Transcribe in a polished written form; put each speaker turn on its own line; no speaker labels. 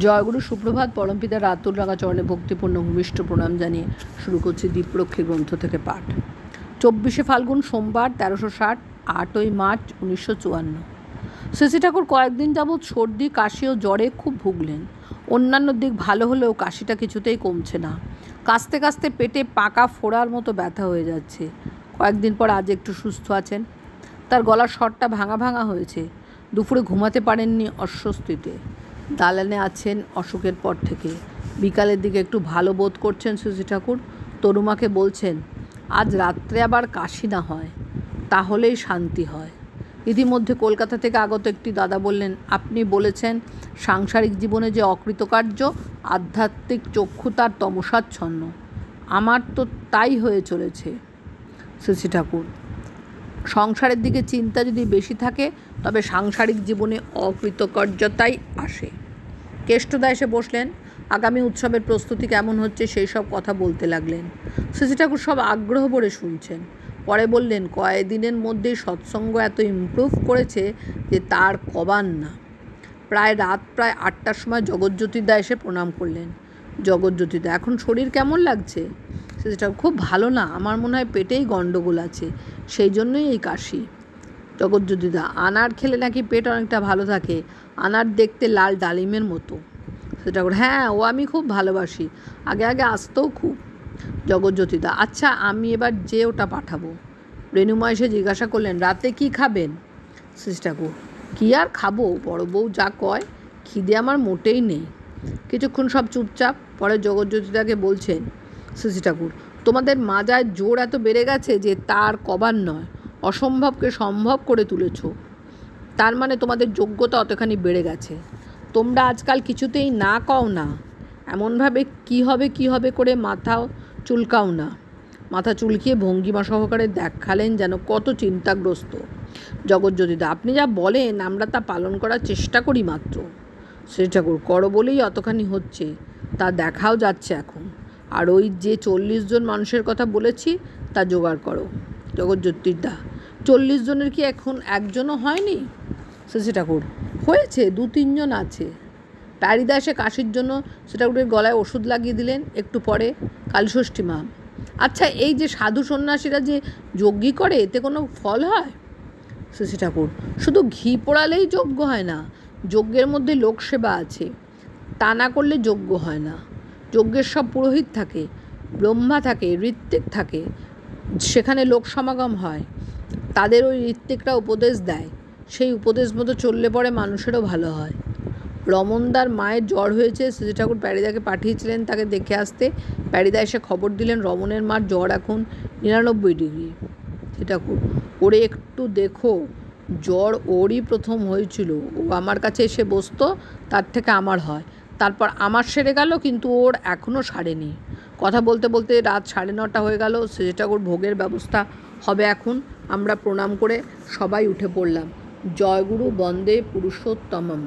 জয়গুরু সুপ্রভাত। পরমপিতা রাতুল রাঙা চরণে ভক্তিপূর্ণ ভূমিষ্ঠ প্রণাম জানিয়ে শুরু করছি দীপরক্ষী গ্রন্থ থেকে পাঠ। 24শে ফাল্গুন সোমবার, 1360, 8ই মার্চ 1954। শ্রী ঠাকুর কয়েকদিন যাবৎ সর্দি, কাশি ও জ্বরে খুব ভুগলেন। অন্যান্য দিক ভালো হলেও কাশিটা কিছুতেই কমছে না। কাশতে কাশতে পেটে পাকা ফোড়ার মতো ব্যথা হয়ে যাচ্ছে। কয়েকদিন পর আজ একটু সুস্থ আছেন। তার গলার স্বরটা ভাঙা ভাঙা হয়েছে। দুপুরে ঘুমাতে পারেননি অস্বস্তিতে। দালানে আছেন অসুখের পর থেকে। বিকালের দিকে একটু ভালো বোধ করছেন শ্রী ঠাকুর। তরুমাকে বলছেন, আজ রাত্রে আবার কাশি না হয়, তাহলেই শান্তি হয়। ইতিমধ্যে কলকাতা থেকে আগত একটি দাদা বললেন, আপনি বলেছেন সাংসারিক জীবনে যে অকৃতকার্য, আধ্যাত্মিক চক্ষু তার তমসাচ্ছন্ন। আমার তো তাই হয়ে চলেছে শ্রী ঠাকুর। সংসারের দিকে চিন্তা যদি বেশি থাকে তবে সাংসারিক জীবনে অকৃতকার্যতাই আসে। কেষ্টদা এসে বসলেন। আগামী উৎসবের প্রস্তুতি কেমন হচ্ছে সেই সব কথা বলতে লাগলেন। শ্রী ঠাকুর সব আগ্রহ ভরে শুনছেন। পরে বললেন, কয়েকদিনের মধ্যেই সৎসঙ্গ এত ইমপ্রুভ করেছে যে তার কবার না। রাত প্রায় 8টার সময় জগৎজ্যোতিদা এসে প্রণাম করলেন। জগৎজ্যোতিদা, এখন শরীর কেমন লাগছে? সেটা খুব ভালো না, আমার মনে হয় পেটেই গণ্ডগোল আছে, সেই জন্যই এই কাশি। জগৎজ্যোতিদা, আনার খেলে নাকি পেট অনেকটা ভালো থাকে। আনার দেখতে লাল ডালিমের মতো। সেটা হ্যাঁ, ও আমি খুব ভালোবাসি, আগে আগে আসতেও খুব। জগৎজ্যোতিদা, আচ্ছা আমি এবার যে ওটা পাঠাবো। রেণুমা এসে জিজ্ঞাসা করলেন, রাতে কি খাবেন? শ্রী ঠাকুর, কী আর খাবো, বড় বউ যা কয়, খিদে আমার মোটেই নেই। কিছুক্ষণ সব চুপচাপ। পরে জগৎজ্যোতিদাকে বলছেন শ্রী ঠাকুর, তোমাদের মাজায় জোর এত বেড়ে গেছে যে তার কবার নয়, অসম্ভবকে সম্ভব করে তুলেছ। তার মানে তোমাদের যোগ্যতা অতখানি বেড়ে গেছে। তোমরা আজকাল কিছুতেই না কও না, এমনভাবে কী হবে করে মাথাও চুলকাও না। মাথা চুলকিয়ে ভঙ্গিমা সহকারে দেখালেন যেন কত চিন্তাগ্রস্ত। জগৎজ্যোতিদা, আপনি যা বলেন আমরা তা পালন করার চেষ্টা করি মাত্র। শ্রী ঠাকুর, করো বলেই অতখানি হচ্ছে, তা দেখাও যাচ্ছে এখন। আর ওই যে 40 জন মানুষের কথা বলেছি তা জোগাড় করো। জগৎজ্যোতিদা, 40 জনের কি এখন একজনও হয়নি? শ্রী ঠাকুর, হয়েছে, 2-3 জন আছে। প্যারিদা এসে কাশির জন্য শ্রী ঠাকুরের গলায় ওষুধ লাগিয়ে দিলেন। একটু পরে কালীষষ্ঠী মা। আচ্ছা, এই যে সাধু সন্ন্যাসীরা যে যজ্ঞ করে, এতে কোনো ফল হয়? শ্রী ঠাকুর, শুধু ঘি পোড়ালেই যজ্ঞ হয় না, যজ্ঞের মধ্যে লোকসেবা আছে, তা না করলে যজ্ঞ হয় না। যজ্ঞের সব পুরোহিত থাকে, ব্রহ্মা থাকে, ঋত্বিক থাকে, সেখানে লোক সমাগম হয়, তাদের ওই ঋত্বিকরা উপদেশ দেয়, সেই উপদেশ মতো চললে পরে মানুষেরও ভালো হয়। রমনদার মায়ের জ্বর হয়েছে, শ্রী ঠাকুর প্যারিদাকে পাঠিয়েছিলেন তাকে দেখে আসতে। প্যারিদা এসে খবর দিলেন রমনের মার জ্বর এখন 99 ডিগ্রি। শ্রী ঠাকুর, ওরে একটু দেখো, জ্বর ওরই প্রথম হয়েছিল, ও আমার কাছে এসে বসতো, তার থেকে আমার হয়, তারপর আমার সেরে গেল, কিন্তু ওর এখনও সারেনি। কথা বলতে বলতে রাত 9:30 হয়ে গেল। শ্রী ঠাকুর ভোগের ব্যবস্থা হবে এখন। আমরা প্রণাম করে সবাই উঠে পড়লাম। জয়গুরু বন্দে পুরুষোত্তমম।